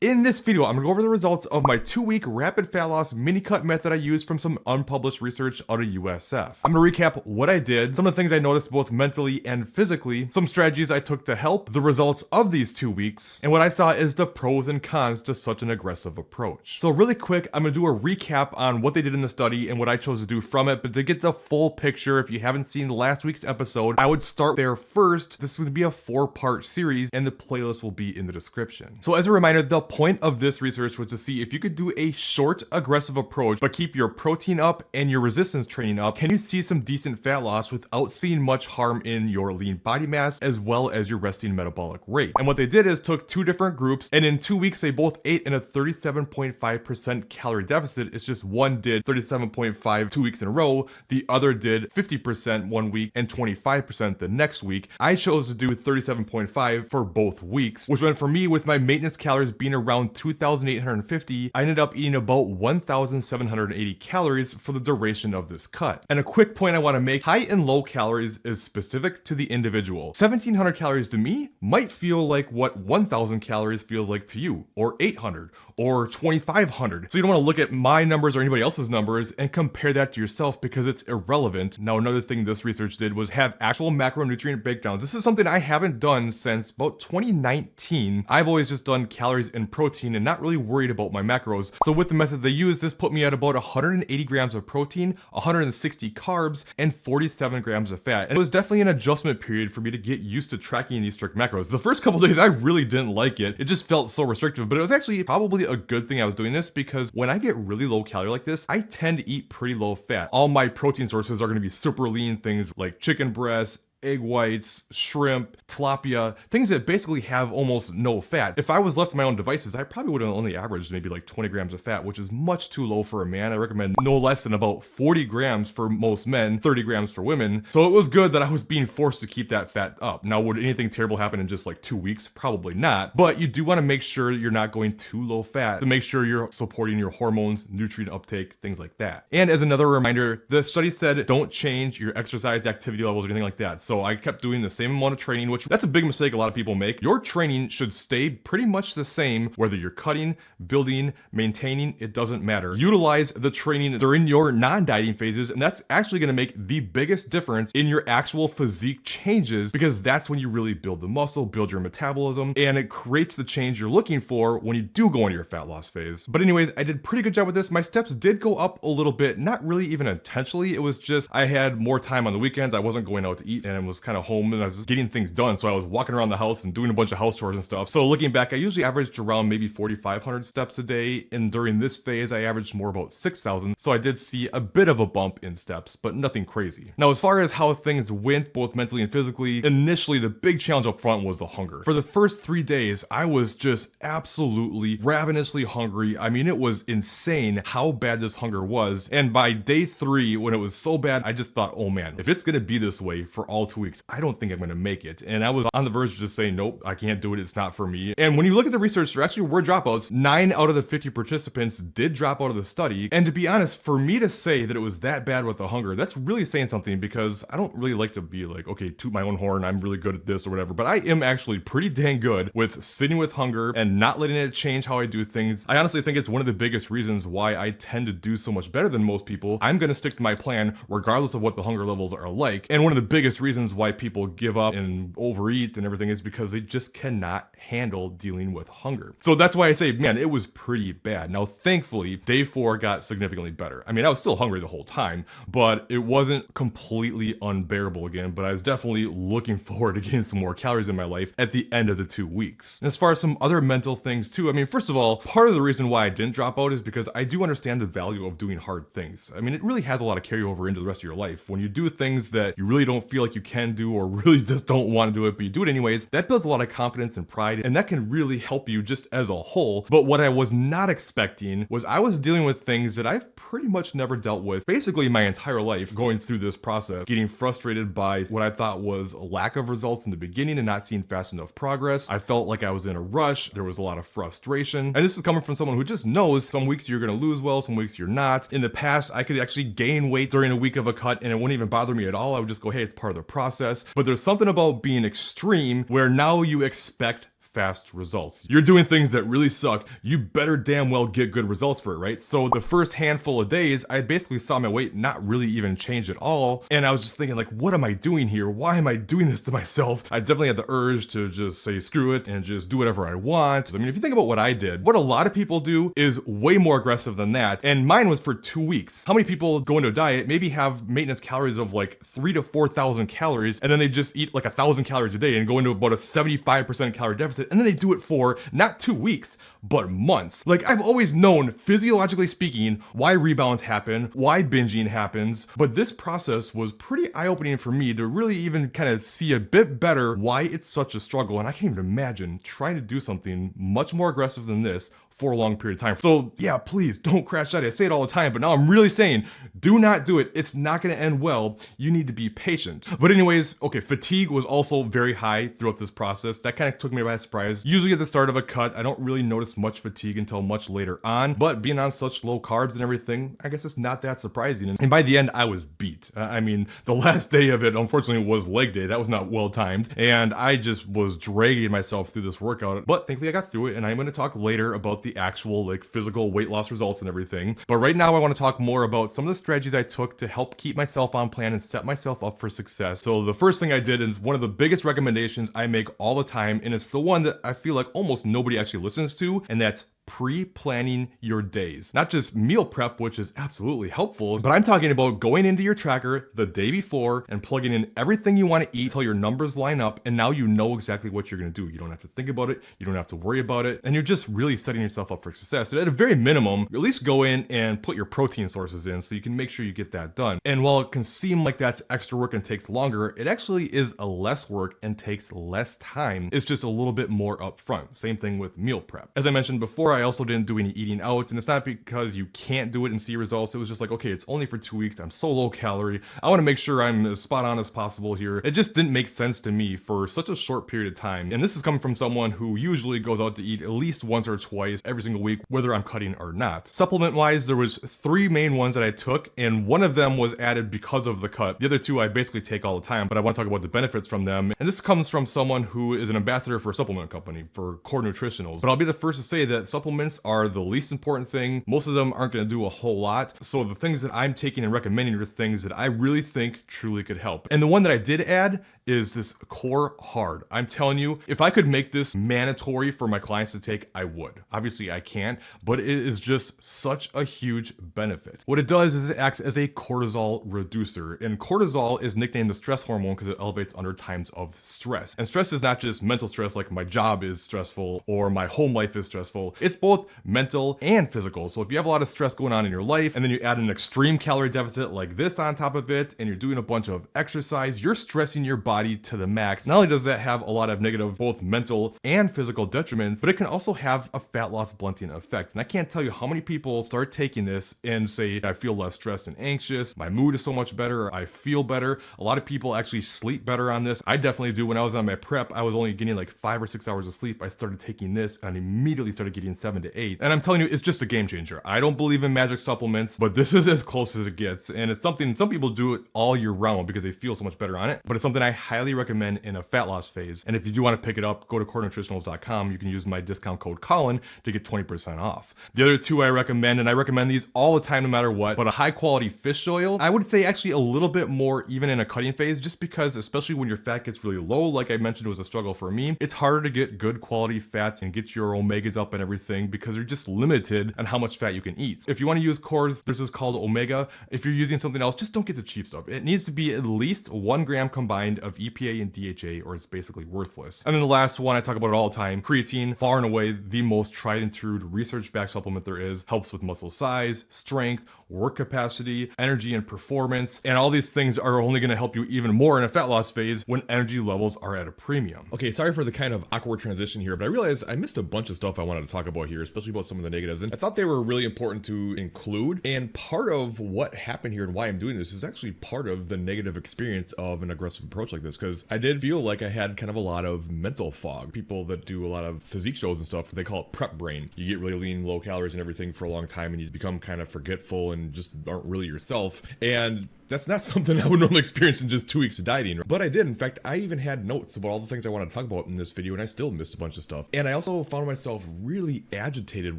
In this video, I'm gonna go over the results of my 2-week rapid fat loss mini cut method I used from some unpublished research out of USF. I'm gonna recap what I did, some of the things I noticed both mentally and physically, some strategies I took to help, the results of these 2 weeks, and what I saw is the pros and cons to such an aggressive approach. So really quick, I'm gonna do a recap on what they did in the study and what I chose to do from it, but to get the full picture, if you haven't seen last week's episode, I would start there first. This is gonna be a 4-part series and the playlist will be in the description. So as a reminder, the point of this research was to see if you could do a short, aggressive approach, but keep your protein up and your resistance training up. Can you see some decent fat loss without seeing much harm in your lean body mass as well as your resting metabolic rate? And what they did is took 2 different groups, and in 2 weeks, they both ate in a 37.5% calorie deficit. It's just one did 37.5 2 weeks in a row. The other did 50% 1 week and 25% the next week. I chose to do 37.5 for both weeks, which meant for me, with my maintenance calories being around 2,850, I ended up eating about 1,780 calories for the duration of this cut. And a quick point I want to make, high and low calories is specific to the individual. 1,700 calories to me might feel like what 1,000 calories feels like to you, or 800, or 2,500. So you don't want to look at my numbers or anybody else's numbers and compare that to yourself because it's irrelevant. Now, another thing this research did was have actual macronutrient breakdowns. This is something I haven't done since about 2019. I've always just done calories and protein and not really worried about my macros. So with the method they used, this put me at about 180 grams of protein, 160 carbs, and 47 grams of fat. And it was definitely an adjustment period for me to get used to tracking these strict macros. The first couple days, I really didn't like it. It just felt so restrictive, but it was actually probably a good thing I was doing this because when I get really low calorie like this, I tend to eat pretty low fat. All my protein sources are going to be super lean, things like chicken breast, egg whites, shrimp, tilapia, things that basically have almost no fat. If I was left to my own devices, I probably would have only averaged maybe like 20 grams of fat, which is much too low for a man. I recommend no less than about 40 grams for most men, 30 grams for women. So it was good that I was being forced to keep that fat up. Now, would anything terrible happen in just like 2 weeks? Probably not. But you do want to make sure you're not going too low fat to make sure you're supporting your hormones, nutrient uptake, things like that. And as another reminder, the study said don't change your exercise activity levels or anything like that. So I kept doing the same amount of training, which that's a big mistake a lot of people make. Your training should stay pretty much the same, whether you're cutting, building, maintaining, it doesn't matter. Utilize the training during your non-dieting phases, and that's actually going to make the biggest difference in your actual physique changes because that's when you really build the muscle, build your metabolism, and it creates the change you're looking for when you do go into your fat loss phase. But anyways, I did pretty good job with this. My steps did go up a little bit, not really even intentionally. It was just I had more time on the weekends. I wasn't going out to eat and it was kind of home and I was just getting things done. So I was walking around the house and doing a bunch of house chores and stuff. So looking back, I usually averaged around maybe 4,500 steps a day. And during this phase, I averaged more about 6,000. So I did see a bit of a bump in steps, but nothing crazy. Now, as far as how things went, both mentally and physically, initially the big challenge up front was the hunger. For the first 3 days, I was just absolutely ravenously hungry. I mean, it was insane how bad this hunger was. And by day 3, when it was so bad, I just thought, oh man, if it's gonna be this way for all 2 weeks, I don't think I'm gonna make it. And I was on the verge of just saying, nope, I can't do it. It's not for me. And when you look at the research, there actually were dropouts. 9 out of the 50 participants did drop out of the study. And to be honest, for me to say that it was that bad with the hunger, that's really saying something because I don't really like to be like, okay, toot my own horn, I'm really good at this or whatever, but I am actually pretty dang good with sitting with hunger and not letting it change how I do things. I honestly think it's one of the biggest reasons why I tend to do so much better than most people. I'm gonna stick to my plan regardless of what the hunger levels are like. And one of the biggest reasons why people give up and overeat and everything is because they just cannot handle dealing with hunger. So that's why I say, man, it was pretty bad. Now, thankfully, day 4 got significantly better. I mean, I was still hungry the whole time, but it wasn't completely unbearable again, but I was definitely looking forward to getting some more calories in my life at the end of the 2 weeks. And as far as some other mental things too, I mean, first of all, part of the reason why I didn't drop out is because I do understand the value of doing hard things. I mean, it really has a lot of carryover into the rest of your life. When you do things that you really don't feel like you can do or really just don't want to do it, but you do it anyways, that builds a lot of confidence and pride, and that can really help you just as a whole. But what I was not expecting was I was dealing with things that I've pretty much never dealt with basically my entire life going through this process, getting frustrated by what I thought was a lack of results in the beginning and not seeing fast enough progress. I felt like I was in a rush. There was a lot of frustration. And this is coming from someone who just knows some weeks you're going to lose well, some weeks you're not. In the past, I could actually gain weight during a week of a cut and it wouldn't even bother me at all. I would just go, hey, it's part of the process. But there's something about being extreme where now you expect fast results. You're doing things that really suck, you better damn well get good results for it, right? So the first handful of days, I basically saw my weight not really even change at all, and I was just thinking like, what am I doing here? Why am I doing this to myself? I definitely had the urge to just say screw it and just do whatever I want. I mean, if you think about what I did, what a lot of people do is way more aggressive than that, and mine was for 2 weeks. How many people go into a diet, maybe have maintenance calories of like 3,000 to 4,000 calories, and then they just eat like 1,000 calories a day and go into about a 75% calorie deficit, and then they do it for not 2 weeks, but months. Like, I've always known, physiologically speaking, why rebounds happen, why binging happens, but this process was pretty eye-opening for me to really even kind of see a bit better why it's such a struggle, and I can't even imagine trying to do something much more aggressive than this for a long period of time. So yeah, please don't crash diet. I say it all the time, but now I'm really saying, do not do it. It's not gonna end well. You need to be patient. But anyways, okay, fatigue was also very high throughout this process. That kind of took me by surprise. Usually at the start of a cut, I don't really notice much fatigue until much later on, but being on such low carbs and everything, I guess it's not that surprising. And by the end, I was beat. I mean, the last day of it, unfortunately, was leg day. That was not well timed. And I just was dragging myself through this workout, but thankfully I got through it. And I'm gonna talk later about the actual like physical weight loss results and everything. But right now I want to talk more about some of the strategies I took to help keep myself on plan and set myself up for success. So the first thing I did is one of the biggest recommendations I make all the time, and it's the one that I feel like almost nobody actually listens to, and that's pre-planning your days. Not just meal prep, which is absolutely helpful, but I'm talking about going into your tracker the day before and plugging in everything you want to eat until your numbers line up, and now you know exactly what you're going to do. You don't have to think about it, you don't have to worry about it, and you're just really setting yourself up for success. And at a very minimum, at least go in and put your protein sources in so you can make sure you get that done. And while it can seem like that's extra work and takes longer, it actually is a less work and takes less time. It's just a little bit more upfront. Same thing with meal prep. As I mentioned before, I also didn't do any eating out, and it's not because you can't do it and see results. It was just like, okay, it's only for 2 weeks. I'm so low calorie. I want to make sure I'm as spot on as possible here. It just didn't make sense to me for such a short period of time. And this is coming from someone who usually goes out to eat at least once or twice every single week, whether I'm cutting or not. Supplement wise, there was 3 main ones that I took, and one of them was added because of the cut. The other 2 I basically take all the time, but I want to talk about the benefits from them. And this comes from someone who is an ambassador for a supplement company, for Core Nutritionals. But I'll be the first to say that supplements are the least important thing. Most of them aren't going to do a whole lot. So the things that I'm taking and recommending are things that I really think truly could help. And the one that I did add is this Core Hard. I'm telling you, if I could make this mandatory for my clients to take, I would. Obviously I can't, but it is just such a huge benefit. What it does is it acts as a cortisol reducer, and cortisol is nicknamed the stress hormone because it elevates under times of stress. And stress is not just mental stress, like my job is stressful or my home life is stressful. It's both mental and physical. So if you have a lot of stress going on in your life, and then you add an extreme calorie deficit like this on top of it, and you're doing a bunch of exercise, you're stressing your body to the max. Not only does that have a lot of negative, both mental and physical detriments, but it can also have a fat loss blunting effect. And I can't tell you how many people start taking this and say, I feel less stressed and anxious, my mood is so much better, I feel better. A lot of people actually sleep better on this. I definitely do. When I was on my prep, I was only getting like 5 or 6 hours of sleep. I started taking this and I immediately started getting 7 to 8. And I'm telling you, it's just a game changer. I don't believe in magic supplements, but this is as close as it gets. And it's something, some people do it all year round because they feel so much better on it, but it's something I highly recommend in a fat loss phase. And if you do want to pick it up, go to corenutritionals.com. You can use my discount code Colin to get 20% off. The other 2 I recommend, and I recommend these all the time no matter what, but a high quality fish oil, I would say actually a little bit more even in a cutting phase, just because especially when your fat gets really low, like I mentioned, it was a struggle for me. It's harder to get good quality fats and get your omegas up and everything because you're just limited on how much fat you can eat. If you want to use Core's, there's this called Omega. If you're using something else, just don't get the cheap stuff. It needs to be at least 1 gram combined of EPA and DHA, or it's basically worthless. And then the last one, I talk about it all the time, creatine, far and away the most tried and true research-backed supplement there is. Helps with muscle size, strength, work capacity, energy and performance, and all these things are only going to help you even more in a fat loss phase when energy levels are at a premium. Okay, sorry for the kind of awkward transition here, but I realized I missed a bunch of stuff I wanted to talk about here, especially about some of the negatives, and I thought they were really important to include. And part of what happened here and why I'm doing this is actually part of the negative experience of an aggressive approach like this, because I did feel like I had kind of a lot of mental fog. People that do a lot of physique shows and stuff, they call it prep brain. You get really lean, low calories and everything for a long time, and you become kind of forgetful and just aren't really yourself. And That's not something I would normally experience in just 2 weeks of dieting, but I did. In fact, I even had notes about all the things I want to talk about in this video, and I still missed a bunch of stuff. And I also found myself really agitated,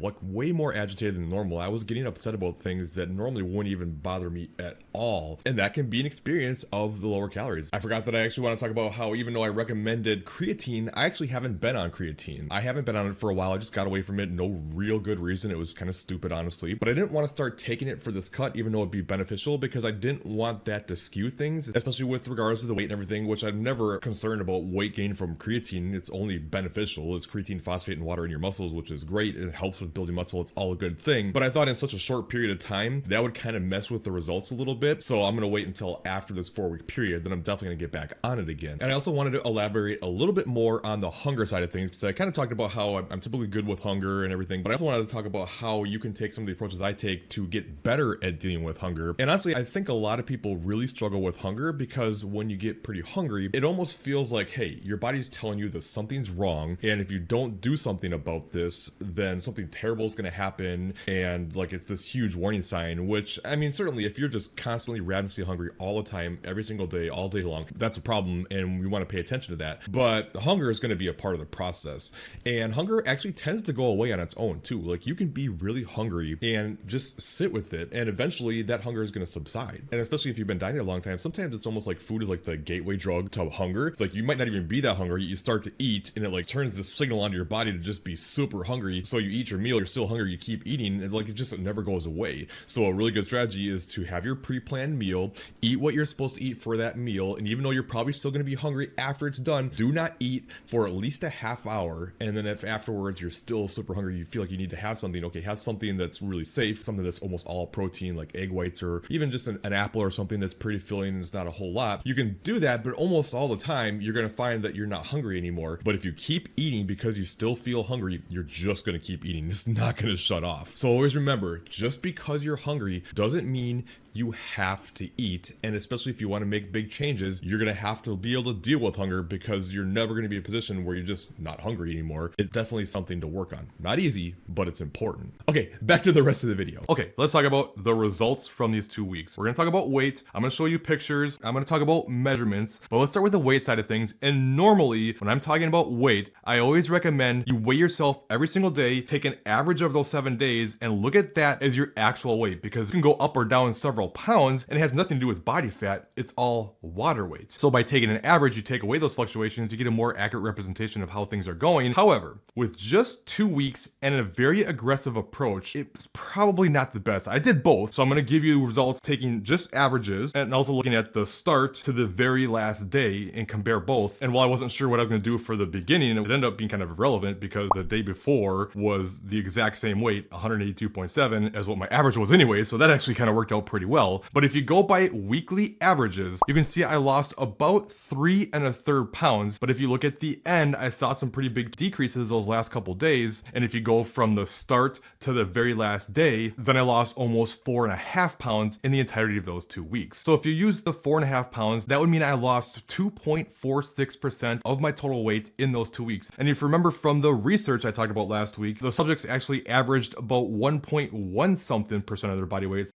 like way more agitated than normal. I was getting upset about things that normally wouldn't even bother me at all, and that can be an experience of the lower calories. I forgot that I actually want to talk about how even though I recommended creatine, I actually haven't been on creatine. I haven't been on it for a while. I just got away from it. No real good reason. It was kind of stupid, honestly. But I didn't want to start taking it for this cut, even though it'd be beneficial, because I didn't want that to skew things, especially with regards to the weight and everything, which I'm never concerned about weight gain from creatine. It's only beneficial. It's creatine, phosphate, and water in your muscles, which is great. It helps with building muscle. It's all a good thing. But I thought in such a short period of time, that would kind of mess with the results a little bit. So I'm going to wait until after this 4-week period, then I'm definitely going to get back on it again. And I also wanted to elaborate a little bit more on the hunger side of things, because I kind of talked about how I'm typically good with hunger and everything, but I also wanted to talk about how you can take some of the approaches I take to get better at dealing with hunger. And honestly, I think a lot of people really struggle with hunger because when you get pretty hungry, it almost feels like, hey, your body's telling you that something's wrong, and if you don't do something about this, then something terrible is going to happen, and like it's this huge warning sign, which, I mean, certainly if you're just constantly ravenously hungry all the time, every single day, all day long, that's a problem, and we want to pay attention to that. But hunger is going to be a part of the process, and hunger actually tends to go away on its own too. Like, you can be really hungry and just sit with it, and eventually that hunger is going to subside. And especially if you've been dieting a long time, sometimes it's almost like food is like the gateway drug to hunger. It's like you might not even be that hungry, you start to eat, and it like turns this signal onto your body to just be super hungry. So you eat your meal, you're still hungry, you keep eating, and like it just never goes away. So a really good strategy is to have your pre-planned meal, eat what you're supposed to eat for that meal, and even though you're probably still going to be hungry after it's done, do not eat for at least a half hour. And then if afterwards you're still super hungry, you feel like you need to have something, okay, have something that's really safe, something that's almost all protein, like egg whites, or even just an apple or something that's pretty filling and it's not a whole lot. You can do that, but almost all the time you're going to find that you're not hungry anymore. But if you keep eating because you still feel hungry, you're just going to keep eating. It's not going to shut off. So always remember, just because you're hungry doesn't mean you have to eat. And especially if you want to make big changes, you're going to have to be able to deal with hunger, because you're never going to be in a position where you're just not hungry anymore. It's definitely something to work on. Not easy, but it's important. Okay, back to the rest of the video. Okay, let's talk about the results from these 2 weeks. We're going to talk about weight. I'm going to show you pictures. I'm going to talk about measurements, but let's start with the weight side of things. And normally when I'm talking about weight, I always recommend you weigh yourself every single day, take an average of those 7 days, and look at that as your actual weight, because you can go up or down several pounds and it has nothing to do with body fat. It's all water weight. So by taking an average, you take away those fluctuations, you get a more accurate representation of how things are going. However, with just 2 weeks and a very aggressive approach, it's probably not the best. I did both. So I'm going to give you results taking just averages and also looking at the start to the very last day and compare both. And while I wasn't sure what I was going to do for the beginning, it ended up being kind of irrelevant because the day before was the exact same weight, 182.7, as what my average was anyway. So that actually kind of worked out pretty well. But if you go by weekly averages, you can see I lost about 3 1/3 pounds. But if you look at the end, I saw some pretty big decreases those last couple days. And if you go from the start to the very last day, then I lost almost 4.5 pounds in the entirety of those 2 weeks. So if you use the 4.5 pounds, that would mean I lost 2.46% of my total weight in those 2 weeks. And if you remember from the research I talked about last week, the subjects actually averaged about 1.1 something percent of their body weight.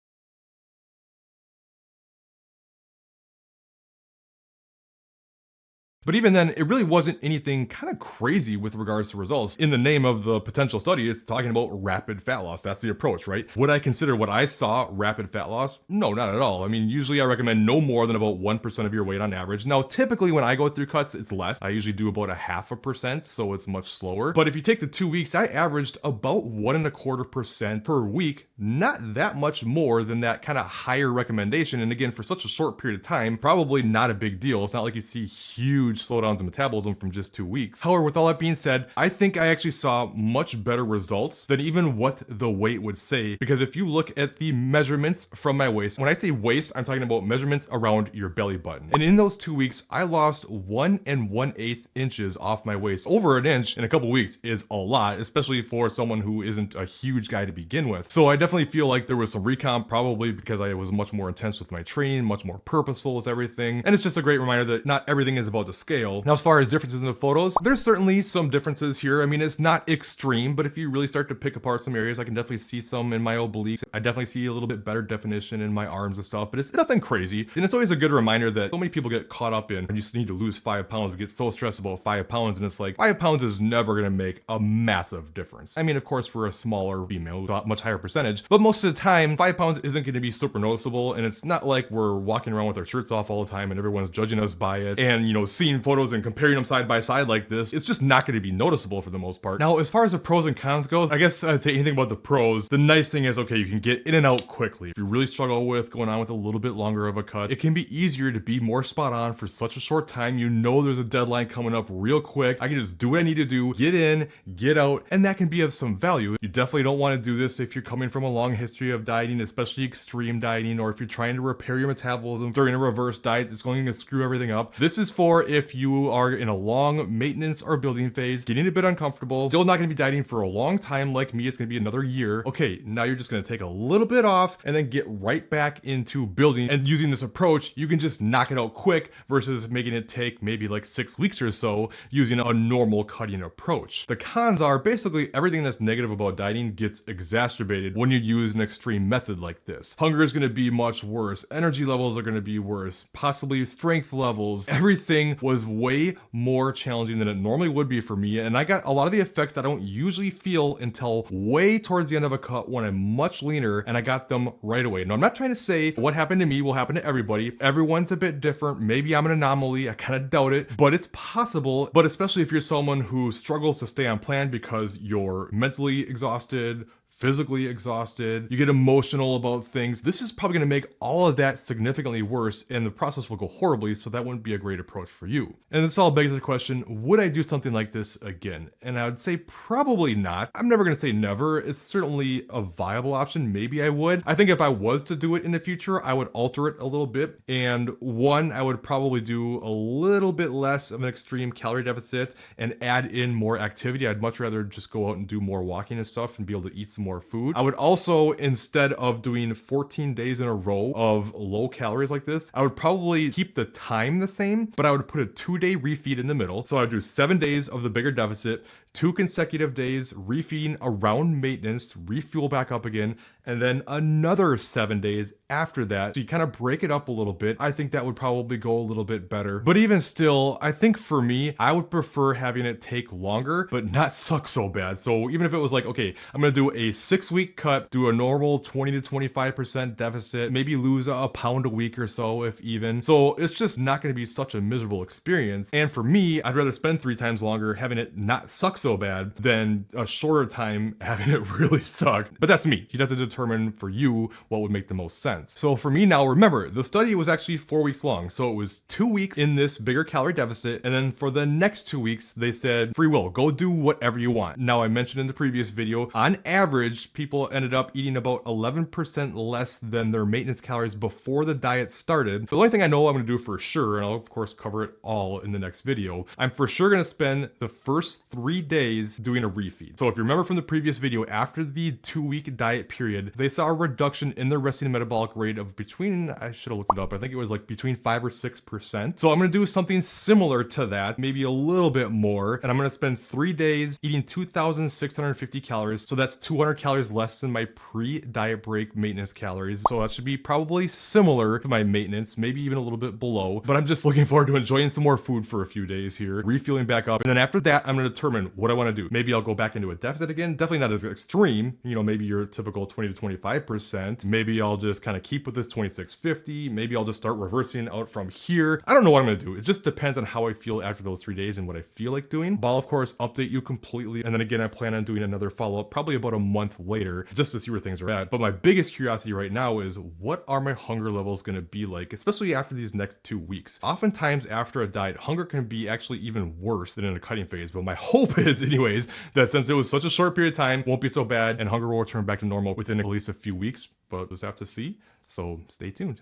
But even then, it really wasn't anything kind of crazy with regards to results. In the name of the potential study, it's talking about rapid fat loss. That's the approach, right? Would I consider what I saw rapid fat loss? No, not at all. I mean, usually I recommend no more than about 1% of your weight on average. Now, typically when I go through cuts, it's less. I usually do about 0.5%, so it's much slower. But if you take the 2 weeks, I averaged about 1.25% per week. Not that much more than that kind of higher recommendation. And again, for such a short period of time, probably not a big deal. It's not like you see huge slowdowns in metabolism from just 2 weeks. However, with all that being said, I think I actually saw much better results than even what the weight would say, because if you look at the measurements from my waist, when I say waist, I'm talking about measurements around your belly button. And in those 2 weeks, I lost 1 1/8 inches off my waist. Over an inch in a couple weeks is a lot, especially for someone who isn't a huge guy to begin with. So I definitely feel like there was some recomp, probably because I was much more intense with my training, much more purposeful with everything. And it's just a great reminder that not everything is about discussion. scale. Now, as far as differences in the photos, there's certainly some differences here. I mean, it's not extreme, but if you really start to pick apart some areas, I can definitely see some in my obliques. I definitely see a little bit better definition in my arms and stuff, but it's nothing crazy. And it's always a good reminder that so many people get caught up in, and you just need to lose 5 pounds. We get so stressed about 5 pounds, and it's like 5 pounds is never gonna make a massive difference. I mean, of course, for a smaller female, a much higher percentage, but most of the time, 5 pounds isn't gonna be super noticeable, and it's not like we're walking around with our shirts off all the time and everyone's judging us by it, and seeing photos and comparing them side by side like this. It's just not gonna be noticeable for the most part. Now, as far as the pros and cons goes, I guess I'd say anything about the pros. The nice thing is, okay, you can get in and out quickly. If you really struggle with going on with a little bit longer of a cut, it can be easier to be more spot on for such a short time. There's a deadline coming up real quick. I can just do what I need to do, get in, get out, and that can be of some value. You definitely don't want to do this if you're coming from a long history of dieting, especially extreme dieting, or if you're trying to repair your metabolism during a reverse diet that's going to screw everything up. This is for if you are in a long maintenance or building phase, getting a bit uncomfortable, still not going to be dieting for a long time like me. It's going to be another year. Okay, now you're just going to take a little bit off and then get right back into building. And using this approach, you can just knock it out quick versus making it take maybe like 6 weeks or so using a normal cutting approach. The cons are basically everything that's negative about dieting gets exacerbated when you use an extreme method like this. Hunger is going to be much worse. Energy levels are going to be worse. Possibly strength levels. Everything was way more challenging than it normally would be for me. And I got a lot of the effects I don't usually feel until way towards the end of a cut when I'm much leaner, and I got them right away. Now, I'm not trying to say what happened to me will happen to everybody. Everyone's a bit different. Maybe I'm an anomaly. I kind of doubt it, but it's possible. But especially if you're someone who struggles to stay on plan because you're mentally exhausted, physically exhausted, you get emotional about things, this is probably going to make all of that significantly worse, and the process will go horribly, so that wouldn't be a great approach for you. And this all begs the question, would I do something like this again? And I would say probably not. I'm never going to say never. It's certainly a viable option. Maybe I would. I think if I was to do it in the future, I would alter it a little bit. And one, I would probably do a little bit less of an extreme calorie deficit and add in more activity. I'd much rather just go out and do more walking and stuff and be able to eat some more food. I would also, instead of doing 14 days in a row of low calories like this, I would probably keep the time the same, but I would put a 2-day refeed in the middle. So I'd do 7 days of the bigger deficit, 2 consecutive days refeeding around maintenance, refuel back up again, and then another 7 days after that. So you kind of break it up a little bit. I think that would probably go a little bit better. But even still, I think for me, I would prefer having it take longer, but not suck so bad. So even if it was like, okay, I'm going to do a 6-week cut, do a normal 20 to 25% deficit, maybe lose a pound a week or so, if even. So it's just not going to be such a miserable experience. And for me, I'd rather spend 3 times longer having it not suck so bad than a shorter time having it really suck. But that's me. You'd have to determine for you what would make the most sense. So for me now, remember, the study was actually 4 weeks long. So it was 2 weeks in this bigger calorie deficit. And then for the next 2 weeks, they said, free will, go do whatever you want. Now, I mentioned in the previous video, on average, people ended up eating about 11% less than their maintenance calories before the diet started. The only thing I know I'm going to do for sure, and I'll of course cover it all in the next video, I'm for sure going to spend the first 3 days doing a refeed. So if you remember from the previous video, after the 2-week diet period, they saw a reduction in their resting metabolic rate of between, I should have looked it up, I think it was like between 5 or 6%. So I'm going to do something similar to that, maybe a little bit more, and I'm going to spend 3 days eating 2,650 calories. So that's 200 calories less than my pre-diet break maintenance calories. So that should be probably similar to my maintenance, maybe even a little bit below, but I'm just looking forward to enjoying some more food for a few days here, refueling back up. And then after that, I'm going to determine what I want to do. Maybe I'll go back into a deficit again, definitely not as extreme, maybe your typical 20 to 25%. Maybe I'll just kind of keep with this 2650. Maybe I'll just start reversing out from here. I don't know what I'm going to do. It just depends on how I feel after those 3 days and what I feel like doing. But I'll of course update you completely. And then again, I plan on doing another follow-up probably about a month later just to see where things are at. But my biggest curiosity right now is what are my hunger levels going to be like, especially after these next 2 weeks. Oftentimes after a diet, hunger can be actually even worse than in a cutting phase. But my hope is anyways, that since it was such a short period of time, won't be so bad and hunger will return back to normal within at least a few weeks, but we'll just have to see. So stay tuned.